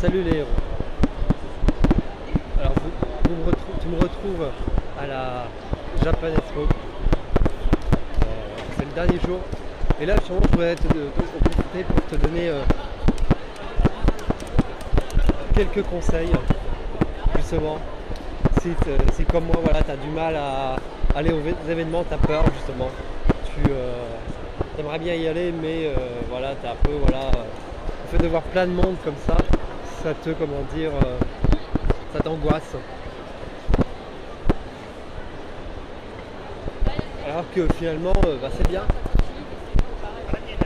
Salut les héros. Alors tu me retrouves à la Japan Expo. C'est le dernier jour. Et là sûrement je voudrais en profiter pour te donner quelques conseils. Justement, si comme moi voilà, tu as du mal à aller aux événements, tu as peur justement. Tu aimerais bien y aller mais voilà, tu as un peu le fait de voir plein de monde comme ça te comment dire ça t'angoisse. Alors que finalement c'est bien.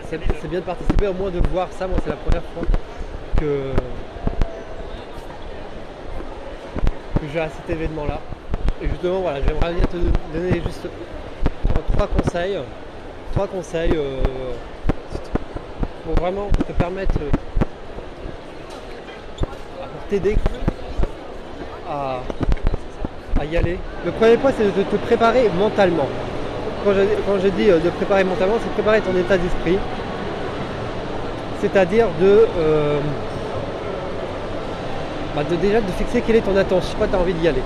C'est bien de participer, au moins de voir ça. Moi c'est la première fois que je vais à cet événement là. Et justement voilà, j'aimerais bien te donner juste trois conseils. Pour vraiment te permettre pour t'aider à y aller. Le premier point c'est de te préparer mentalement. Quand je dis de préparer mentalement, c'est de préparer ton état d'esprit. C'est-à-dire déjà de fixer quelle est ton intention, pourquoi tu as envie d'y aller.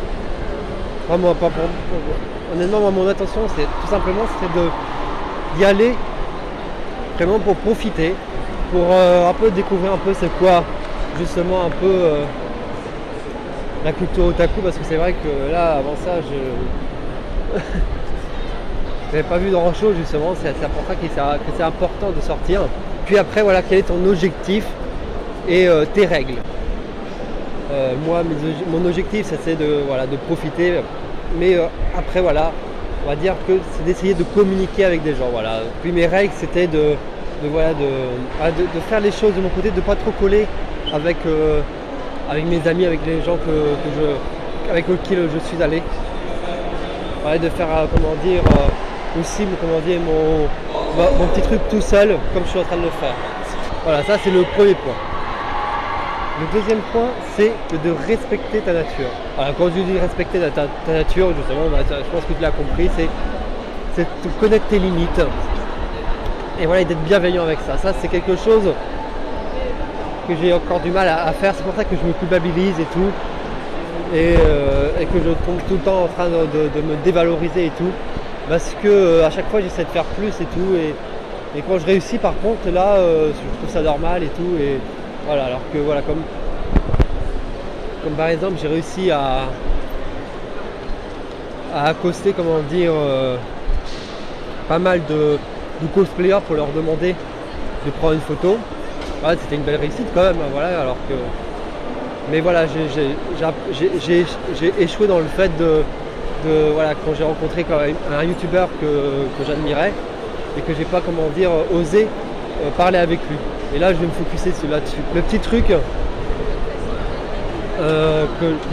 Vraiment, honnêtement, moi, mon intention, c'est tout simplement d'y aller vraiment pour profiter, pour un peu découvrir un peu c'est quoi justement un peu la culture otaku, parce que c'est vrai que là, avant ça, je n'avais pas vu grand chose justement. C'est pour ça que c'est important de sortir. Puis après, voilà, quel est ton objectif et tes règles. Moi, mon objectif, c'est de profiter. Mais après, voilà, on va dire que c'est d'essayer de communiquer avec des gens. Voilà. Puis mes règles, c'était de faire les choses de mon côté, de ne pas trop coller avec mes amis, avec les gens avec qui je suis allé. Ouais, de faire aussi mon petit truc tout seul, comme je suis en train de le faire. Voilà, ça c'est le premier point. Le deuxième point, c'est de respecter ta nature. Alors, quand je dis respecter ta nature, justement, je pense que tu l'as compris, c'est de connaître tes limites. Et voilà, d'être bienveillant avec ça. Ça, c'est quelque chose que j'ai encore du mal à faire. C'est pour ça que je me culpabilise et tout. Et que je tombe tout le temps en train de me dévaloriser et tout. Parce que à chaque fois, j'essaie de faire plus et tout. Et quand je réussis, par contre, là, je trouve ça normal et tout. Et voilà, alors que voilà, comme par exemple, j'ai réussi à accoster, comment dire, pas mal de cosplayers pour leur demander de prendre une photo. Ouais, c'était une belle réussite quand même, voilà, alors que. Mais voilà, j'ai échoué dans le fait voilà, quand j'ai rencontré quand même un youtubeur que j'admirais et que j'ai pas, comment dire, osé parler avec lui. Et là, je vais me focuser là-dessus. Le petit truc que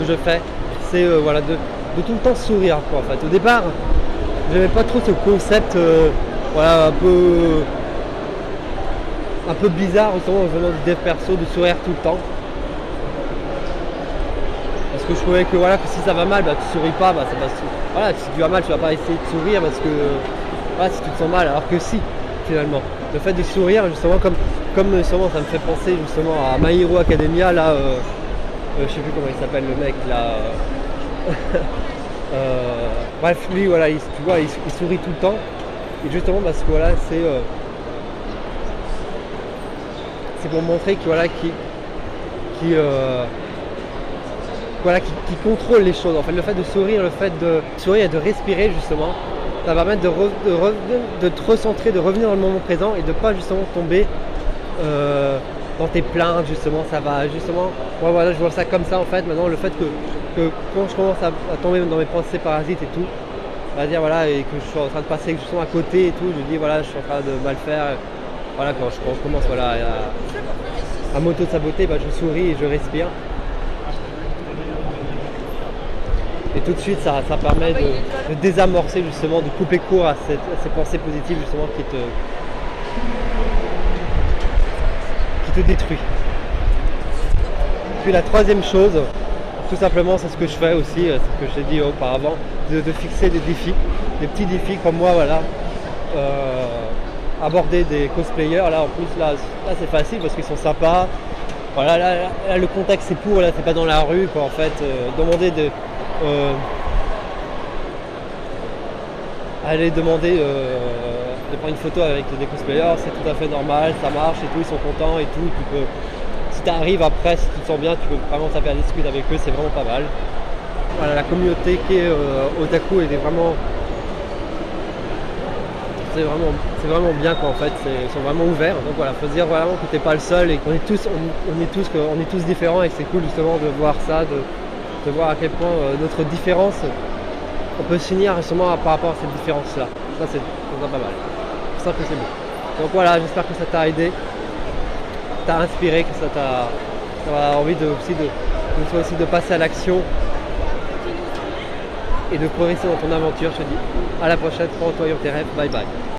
je fais, c'est voilà, de tout le temps sourire, quoi, en fait. Au départ, j'aimais pas trop ce concept voilà, un peu bizarre, justement, en venant du dev perso, de sourire tout le temps. Parce que je trouvais que voilà, que si ça va mal, tu souris pas, ça va. Voilà, si tu vas mal, tu vas pas essayer de sourire parce que voilà, si tu te sens mal, alors que si, finalement. Le fait de sourire, justement, comme justement, ça me fait penser justement à My Hero Academia, là, je sais plus comment il s'appelle le mec là. Bref, lui, voilà, tu vois, il sourit tout le temps. Et justement parce que voilà, c'est pour montrer que voilà, qui contrôle les choses. En fait, le fait de sourire, et de respirer justement, ça va permettre de te recentrer, de revenir dans le moment présent et de pas justement tomber dans tes plaintes justement. Ça va justement, moi voilà, je vois ça comme ça en fait. Maintenant, le fait que quand je commence à tomber dans mes pensées parasites et tout, on va dire voilà, et que je suis en train de passer justement à côté et tout, je dis voilà, je suis en train de mal faire. Voilà, quand je commence voilà, à m'auto-saboter, je souris et je respire. Et tout de suite, ça permet de désamorcer justement, de couper court à ces pensées positives justement qui te détruit. Puis la troisième chose, tout simplement, c'est ce que je fais aussi, c'est ce que j'ai dit auparavant, de fixer des défis, des petits défis comme moi, voilà. Aborder des cosplayers, là en plus, là c'est facile parce qu'ils sont sympas. Voilà, là, le contexte c'est pour, là c'est pas dans la rue quoi en fait. Demander de aller demander de prendre une photo avec des cosplayers, c'est tout à fait normal, ça marche et tout, ils sont contents et tout. Tu peux, si tu arrives après, si tu te sens bien, tu peux vraiment taper à la discute avec eux, c'est vraiment pas mal. Voilà, la communauté qui est otaku est vraiment. C'est vraiment bien quoi en fait, ils sont vraiment ouverts. Donc voilà, faut se dire vraiment que t'es pas le seul et qu'on est tous, on est tous différents et que c'est cool justement de voir ça, de voir à quel point notre différence, on peut s'unir justement par rapport à cette différence là. Ça c'est pas mal. C'est ça que c'est beau. Donc voilà, j'espère que ça t'a aidé, t'a inspiré, que ça t'a envie de passer à l'action et de progresser dans ton aventure. Je te dis à la prochaine, prends-toi tes rêves, bye bye.